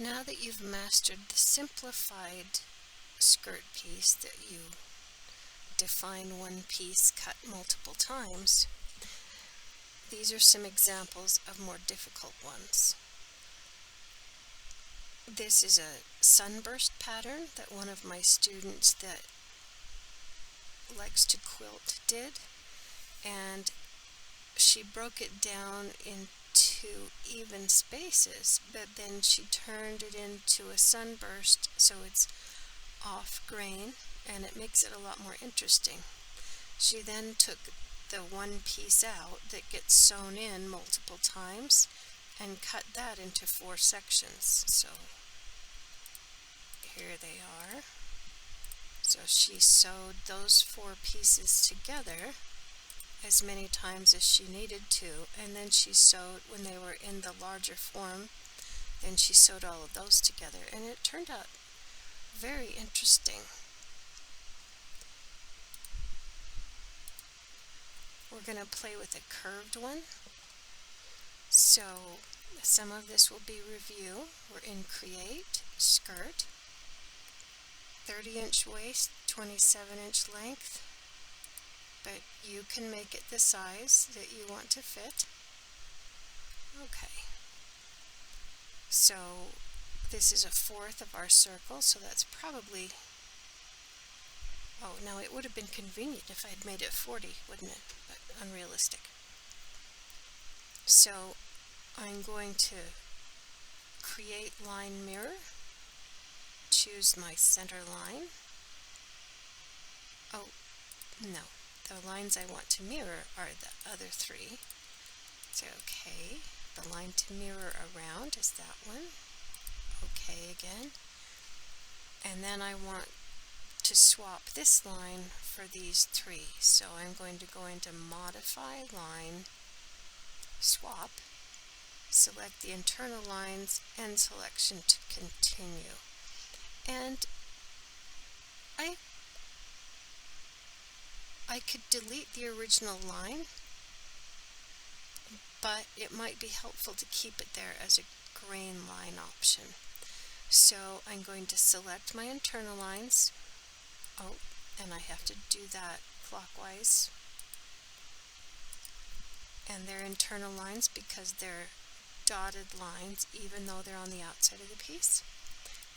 Now that you've mastered the simplified skirt piece that you define one piece, cut multiple times, these are some examples of more difficult ones. This is a sunburst pattern that one of my students that likes to quilt did, and she broke it down into even spaces, but then she turned it into a sunburst so it's off grain and it makes it a lot more interesting. She then took the one piece out that gets sewn in multiple times and cut that into 4 sections. So here they are. So she sewed those 4 pieces together as many times as she needed to, and then she sewed, when they were in the larger form, then she sewed all of those together, and it turned out very interesting. We're going to play with a curved one. So some of this will be review. We're in Create, Skirt, 30-inch waist, 27-inch length, but you can make it the size that you want to fit. Okay. So this is a 1/4 of our circle, so that's probably, oh, now it would have been convenient if I had made it 40, wouldn't it? But unrealistic. So I'm going to create line mirror, choose my center line. Oh, no, the lines I want to mirror are the other 3. So okay, the line to mirror around is that one. Okay again. And then I want to swap this line for these 3. So I'm going to go into Modify, Line, Swap, select the internal lines, and selection to continue. And I could delete the original line, but it might be helpful to keep it there as a grain line option. So I'm going to select my internal lines. Oh, and I have to do that clockwise. And they're internal lines because they're dotted lines even though they're on the outside of the piece.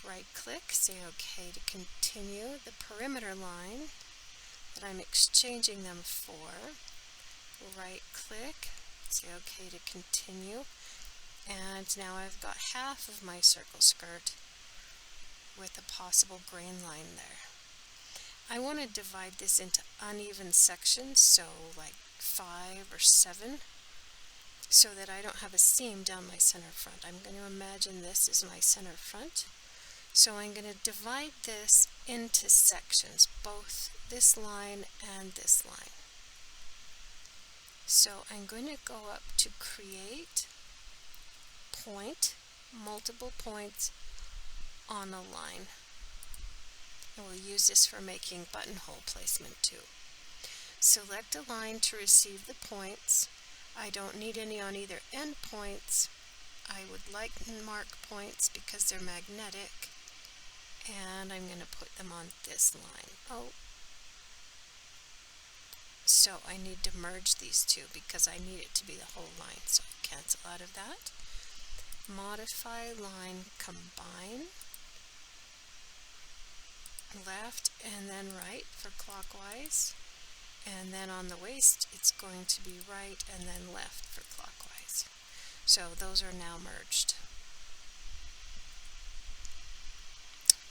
Right click, say OK to continue. The perimeter line that I'm exchanging them for, right click, say OK to continue. And now I've got half of my circle skirt with a possible grain line there. I want to divide this into uneven sections, so like 5 or 7, so that I don't have a seam down my center front. I'm going to imagine this is my center front. So I'm going to divide this into sections, both this line and this line. So I'm going to go up to Create, Point, Multiple Points on a Line. And we'll use this for making buttonhole placement too. Select a line to receive the points. I don't need any on either end points. I would like mark points because they're magnetic. And I'm going to put them on this line. Oh, so I need to merge these two because I need it to be the whole line. So I cancel out of that. Modify Line, Combine, left and then right for clockwise. And then on the waist it's going to be right and then left for clockwise. So those are now merged.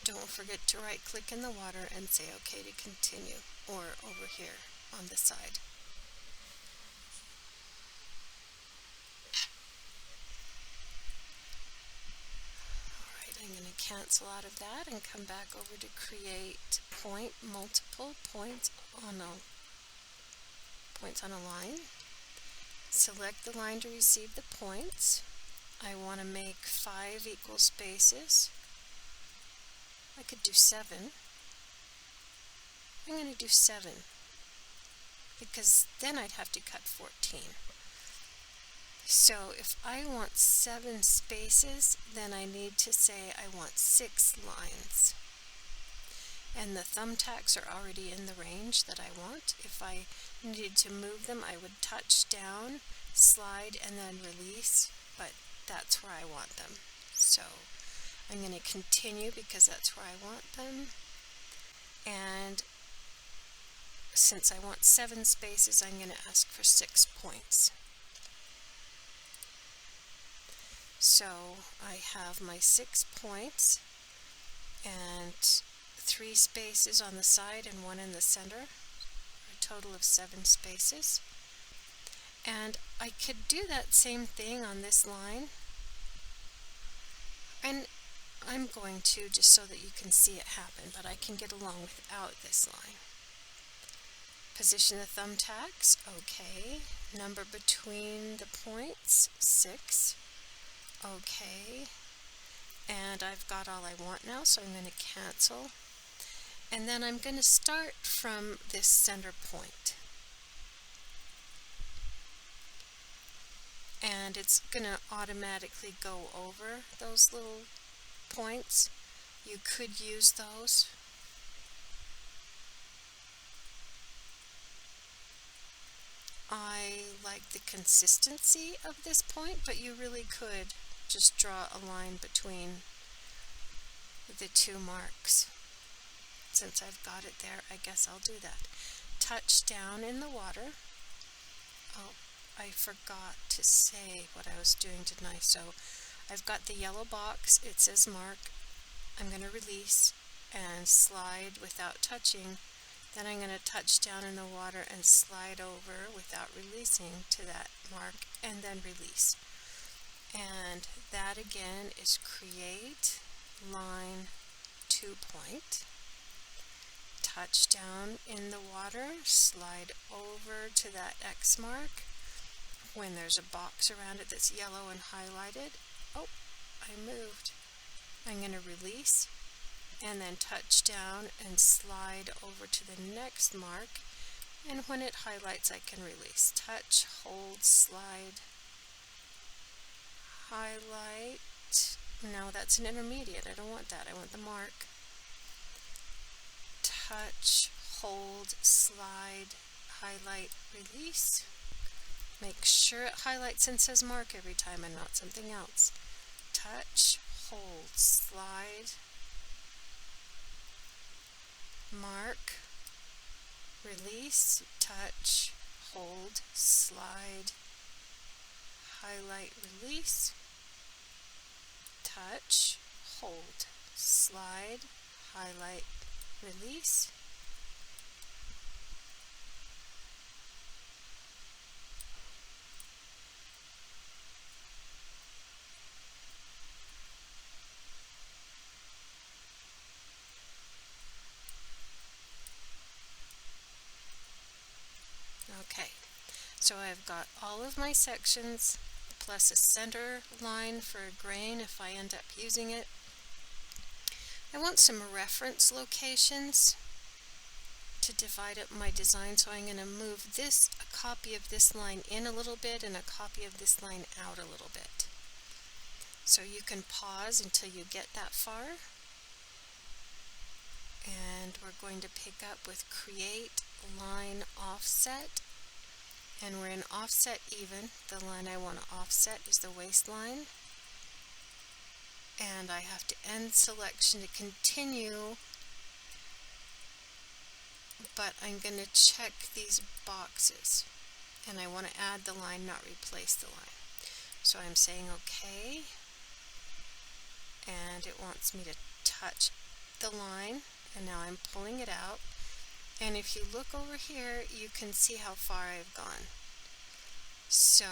Don't forget to right click in the water and say OK to continue, or over here on the side. Alright, I'm going to cancel out of that and come back over to Create, Point, Multiple Points on a line. Select the line to receive the points. I want to make 5 equal spaces. I could do 7. I'm going to do 7 because then I'd have to cut 14. So if I want 7 spaces, then I need to say I want 6 lines. And the thumbtacks are already in the range that I want. If I needed to move them, I would touch down, slide, and then release, but that's where I want them. So I'm going to continue because that's where I want them. And since I want 7 spaces, I'm going to ask for 6 points. So I have my 6 points and 3 spaces on the side and 1 in the center, a total of 7 spaces. And I could do that same thing on this line, and I'm going to just so that you can see it happen, but I can get along without this line. Position the thumbtacks, okay. Number between the points, 6, okay. And I've got all I want now, so I'm going to cancel. And then I'm going to start from this center point. And it's going to automatically go over those little points. You could use those. I like the consistency of this point, but you really could just draw a line between the 2 marks. Since I've got it there, I guess I'll do that. Touch down in the water. Oh, I forgot to say what I was doing, didn't I? So I've got the yellow box, it says mark. I'm going to release and slide without touching. Then I'm going to touch down in the water and slide over without releasing to that mark and then release. And that again is create line 2 point. Touch down in the water, slide over to that X mark. When there's a box around it that's yellow and highlighted, oh, I moved. I'm going to release and then touch down and slide over to the next mark, and when it highlights I can release. Touch, hold, slide, highlight. No, that's an intermediate. I don't want that. I want the mark. Touch, hold, slide, highlight, release. Make sure it highlights and says mark every time and not something else. Touch, hold, slide, mark, release, touch, hold, slide, highlight, release, touch, hold, slide, highlight, release. Okay, so I've got all of my sections plus a center line for a grain if I end up using it. I want some reference locations to divide up my design, so I'm going to move a copy of this line in a little bit and a copy of this line out a little bit. So you can pause until you get that far. And we're going to pick up with create line offset, and we're in offset even. The line I want to offset is the waistline, and I have to end selection to continue, but I'm going to check these boxes, and I want to add the line, not replace the line. So I'm saying OK, and it wants me to touch the line, and now I'm pulling it out. And if you look over here, you can see how far I've gone. So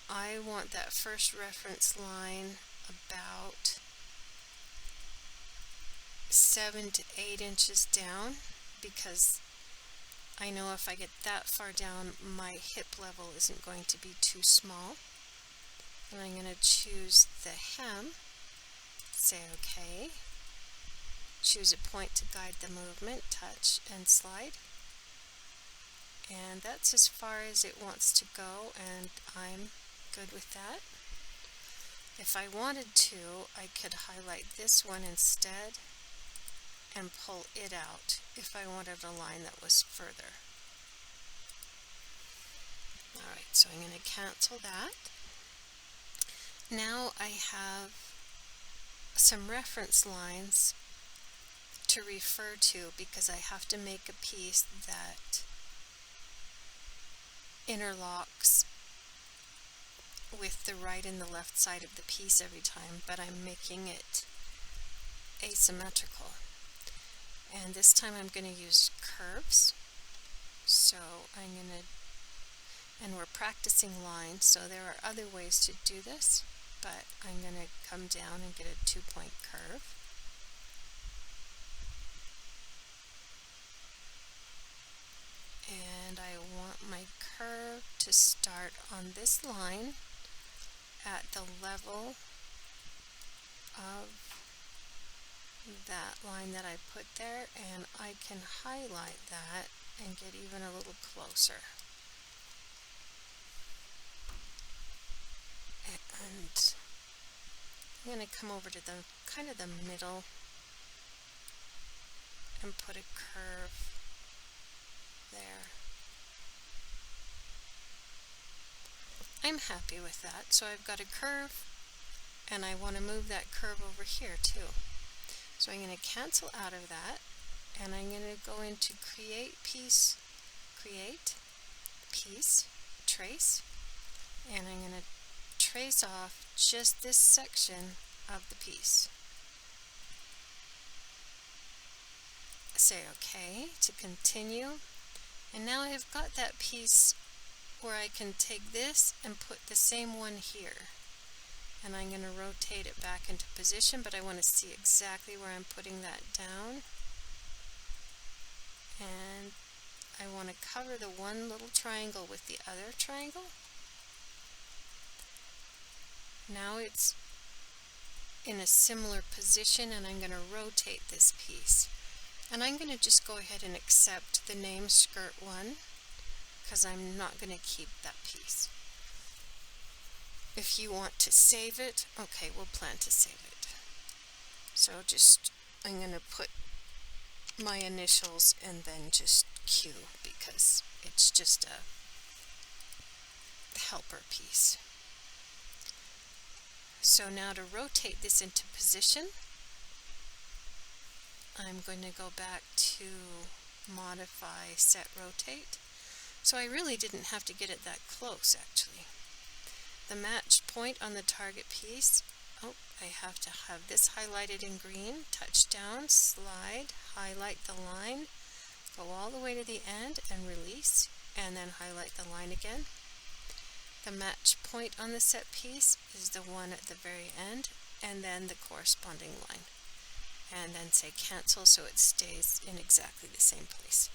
I want that first reference line about 7 to 8 inches down, because I know if I get that far down, my hip level isn't going to be too small. And I'm going to choose the hem, say OK. Choose a point to guide the movement, touch and slide. And that's as far as it wants to go, and I'm Good with that. If I wanted to, I could highlight this one instead and pull it out if I wanted a line that was further. Alright, so I'm going to cancel that. Now I have some reference lines to refer to because I have to make a piece that interlocks with the right and the left side of the piece every time, but I'm making it asymmetrical. And this time I'm going to use curves. So I'm going to, and we're practicing lines, so there are other ways to do this, but I'm going to come down and get a 2-point curve. And I want my curve to start on this line at the level of that line that I put there, and I can highlight that and get even a little closer. And I'm going to come over to the kind of the middle and put a curve there. I'm happy with that. So I've got a curve, and I want to move that curve over here too. So I'm going to cancel out of that, and I'm going to go into create, piece, trace, and I'm going to trace off just this section of the piece. Say OK to continue, and now I've got that piece where I can take this and put the same one here, and I'm going to rotate it back into position, but I want to see exactly where I'm putting that down, and I want to cover the one little triangle with the other triangle. Now it's in a similar position, and I'm going to rotate this piece. And I'm going to just go ahead and accept the name skirt 1 because I'm not going to keep that piece. If you want to save it, okay, we'll plan to save it. So I'm going to put my initials and then just Q because it's just a helper piece. So now to rotate this into position, I'm going to go back to modify, set rotate. So I really didn't have to get it that close actually. The match point on the target piece, I have to have this highlighted in green, touch down, slide, highlight the line, go all the way to the end and release, and then highlight the line again. The match point on the set piece is the one at the very end, and then the corresponding line. And then say cancel so it stays in exactly the same place.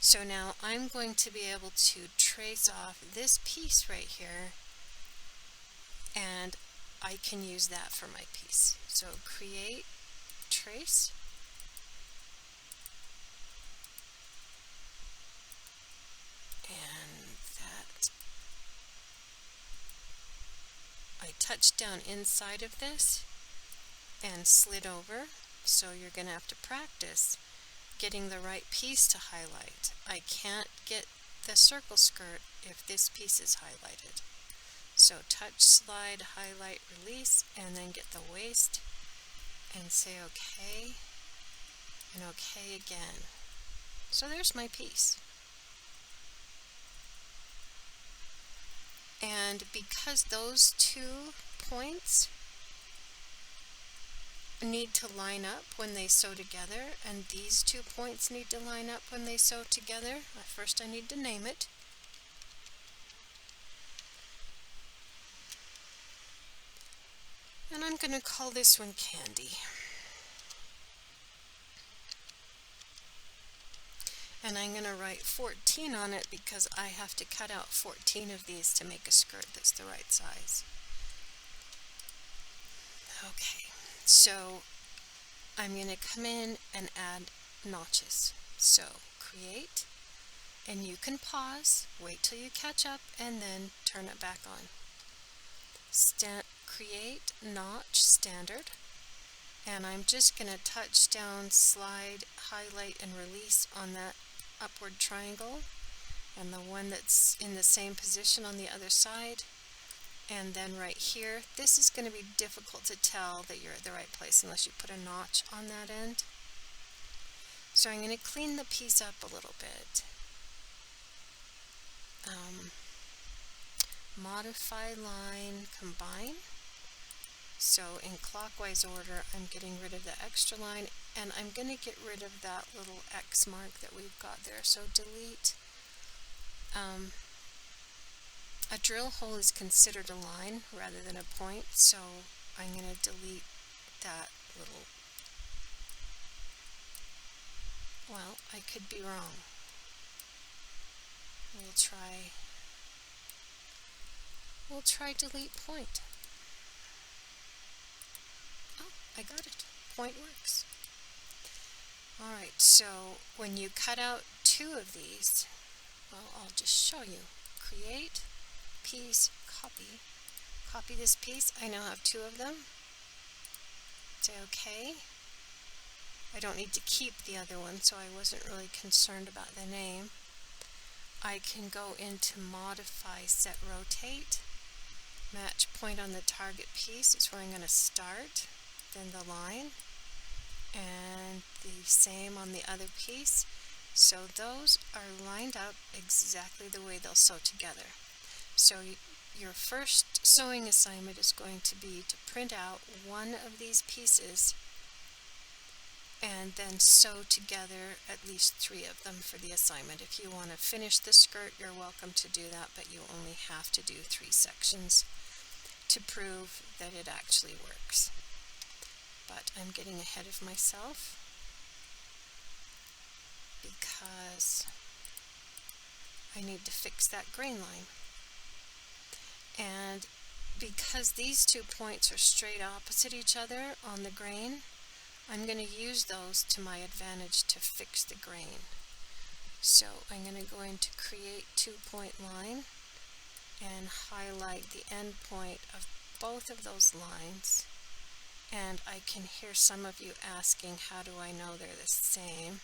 So now I'm going to be able to trace off this piece right here, and I can use that for my piece. So create, trace, and that I touched down inside of this and slid over. So you're going to have to practice getting the right piece to highlight. I can't get the circle skirt if this piece is highlighted. So touch, slide, highlight, release, and then get the waist and say OK and OK again. So there's my piece. And because those 2 points need to line up when they sew together, and these 2 points need to line up when they sew together, first I need to name it. And I'm going to call this one Candy. And I'm going to write 14 on it because I have to cut out 14 of these to make a skirt that's the right size. Okay, so I'm going to come in and add notches. So create, and you can pause, wait till you catch up, and then turn it back on. create notch standard, and I'm just going to touch down, slide, highlight, and release on that upward triangle, and the one that's in the same position on the other side. And then right here, this is going to be difficult to tell that you're at the right place unless you put a notch on that end. So I'm going to clean the piece up a little bit. Modify line, combine. So in clockwise order, I'm getting rid of the extra line, and I'm going to get rid of that little X mark that we've got there. So delete. A drill hole is considered a line rather than a point, so I'm going to delete that little. Well, I could be wrong. We'll try delete point. Oh, I got it. Point works. Alright, so when you cut out two of these, well, I'll just show you. Create, piece, copy. Copy this piece. I now have two of them. Say OK. I don't need to keep the other one, so I wasn't really concerned about the name. I can go into modify, set rotate. Match point on the target piece is where I'm going to start, then the line, and the same on the other piece. So those are lined up exactly the way they'll sew together. So your first sewing assignment is going to be to print out one of these pieces and then sew together at least three of them for the assignment. If you want to finish the skirt, you're welcome to do that, but you only have to do 3 sections to prove that it actually works. But I'm getting ahead of myself because I need to fix that grain line. And because these 2 points are straight opposite each other on the grain, I'm going to use those to my advantage to fix the grain. So I'm going to go into create 2-point line and highlight the end point of both of those lines. And I can hear some of you asking, how do I know they're the same?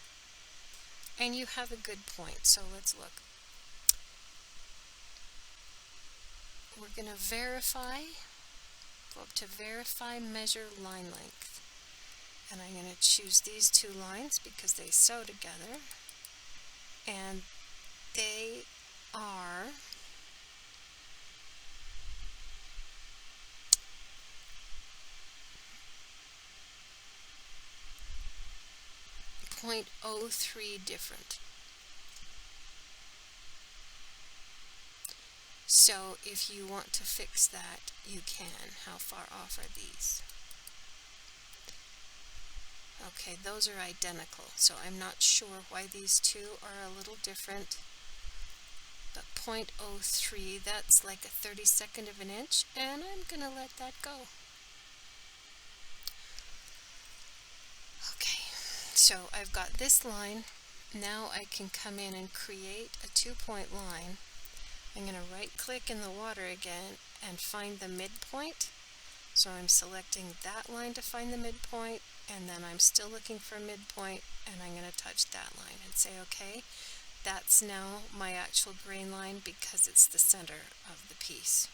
And you have a good point, so let's look. We're going to verify, go up to verify, measure line length. And I'm going to choose these 2 lines because they sew together. And they are 0.03 different. So if you want to fix that, you can. How far off are these? Okay, those are identical, so I'm not sure why these 2 are a little different. But 0.03, that's like a 32nd of an inch, and I'm going to let that go. Okay, so I've got this line. Now I can come in and create a 2-point line. I'm going to right click in the water again and find the midpoint. So I'm selecting that line to find the midpoint, and then I'm still looking for a midpoint, and I'm going to touch that line and say OK. That's now my actual grain line because it's the center of the piece.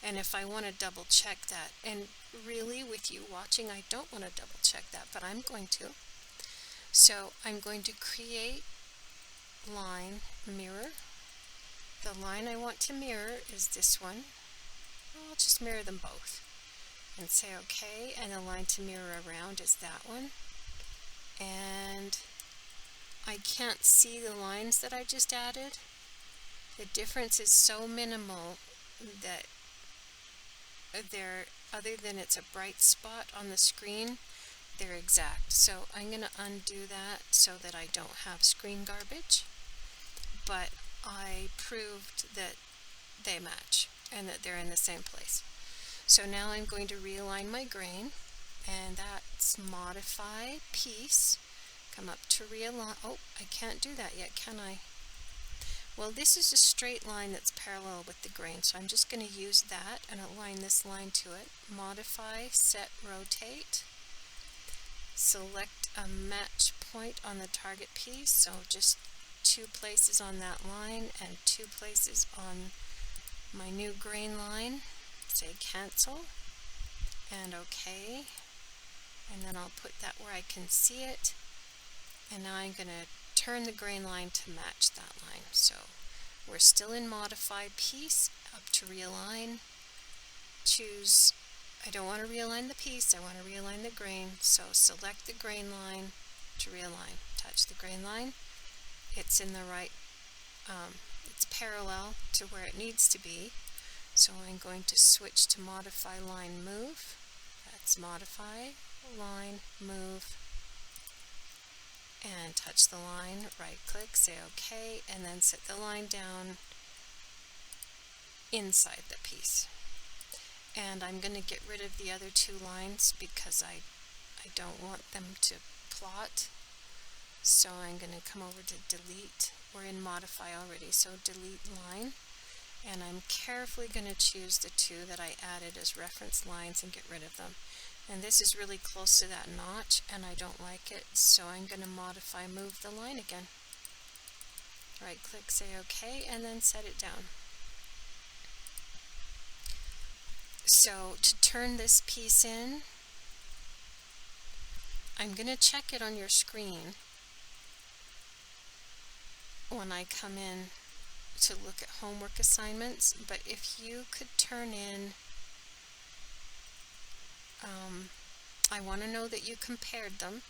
And if I want to double check that, and really with you watching I don't want to double check that, but I'm going to. So I'm going to create line, mirror. The line I want to mirror is this one. I'll just mirror them both and say OK, and the line to mirror around is that one. And I can't see the lines that I just added. The difference is so minimal that they're, other than it's a bright spot on the screen, they're exact. So I'm going to undo that so that I don't have screen garbage. But I proved that they match and that they're in the same place. So now I'm going to realign my grain, and that's modify piece, come up to realign. Oh, I can't do that yet, can I? Well, this is a straight line that's parallel with the grain, so I'm just going to use that and align this line to it. Modify, set, rotate. Select a match point on the target piece, so just 2 places on that line and 2 places on my new grain line. Say cancel and OK, and then I'll put that where I can see it, and now I'm going to turn the grain line to match that line. So we're still in modify piece, up to realign, choose, I don't want to realign the piece, I want to realign the grain, so select the grain line to realign, touch the grain line, it's in the right, it's parallel to where it needs to be, so I'm going to switch to modify line move, that's modify, line, move, and touch the line, right click, say OK, and then set the line down inside the piece. And I'm going to get rid of the other 2 lines because I don't want them to plot. So I'm going to come over to delete. We're in modify already, so delete line. And I'm carefully going to choose the 2 that I added as reference lines and get rid of them. And this is really close to that notch and I don't like it, so I'm going to modify move the line again. Right click, say OK, and then set it down. So to turn this piece in, I'm going to check it on your screen when I come in to look at homework assignments, but if you could turn in, I want to know that you compared them,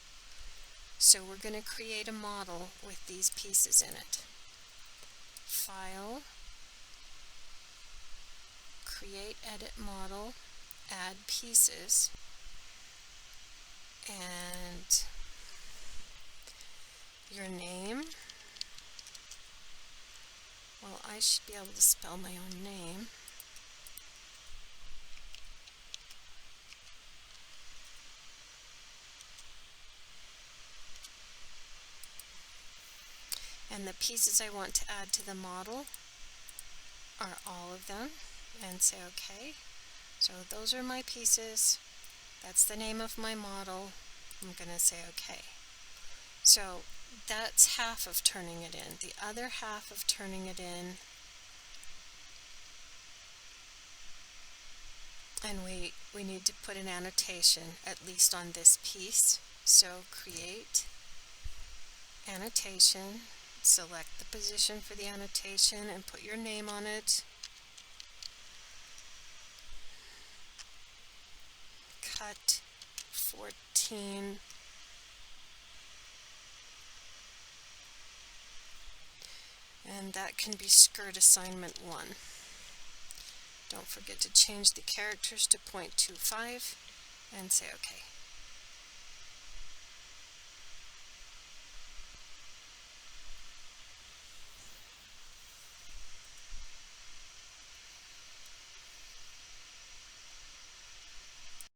so we're going to create a model with these pieces in it. File, create edit model, add pieces, and your name. Well, I should be able to spell my own name. And the pieces I want to add to the model are all of them, and say OK. So those are my pieces. That's the name of my model. I'm going to say OK. So that's half of turning it in. The other half of turning it in, and we need to put an annotation, at least on this piece. So create annotation, select the position for the annotation and put your name on it. Cut 14. And that can be skirt assignment 1. Don't forget to change the characters to 0.25 and say OK.